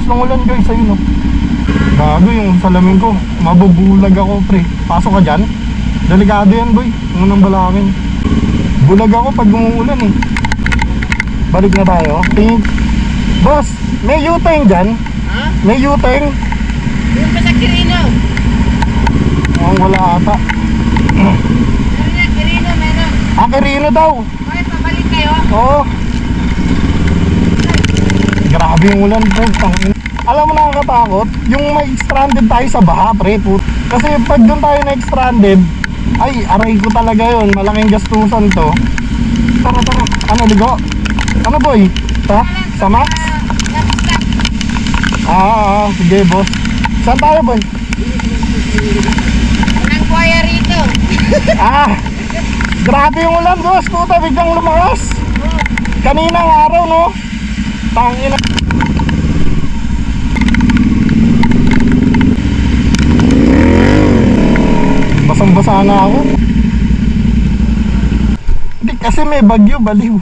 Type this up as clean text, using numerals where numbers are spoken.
ng ulan guys, ayun oh. Gago yung salamin ko, mabubulag ako pre. Pasok ka dyan, delikado yan boy, unang balangin. Bulag ako pag umuulan eh. Balik na tayo. Boss, may U-turn dyan? Ha? May U-turn? Doon pa sa Quirino. Oh, wala ata. Meron na, Quirino, meron. Ah, Quirino daw. Okay, pabalik kayo. Oo. Grabe yung ulan pre, tangin. Alam mo nakakatakot, yung may stranded tayo sa baha pre. Kasi pag doon tayo na stranded, ay aray ko talaga yun, malaking gastusan to. Tara tara, ano ligo? Ano boy? Ha? Sa Max? Sige boss. Saan tayo boy? Walang kuwaya rito. Grabe yung ulan boss, puta biglang lumakas. Kaninang araw no? Tangina. Basang-basa na ako. Hindi kasi may bagyo, baliw.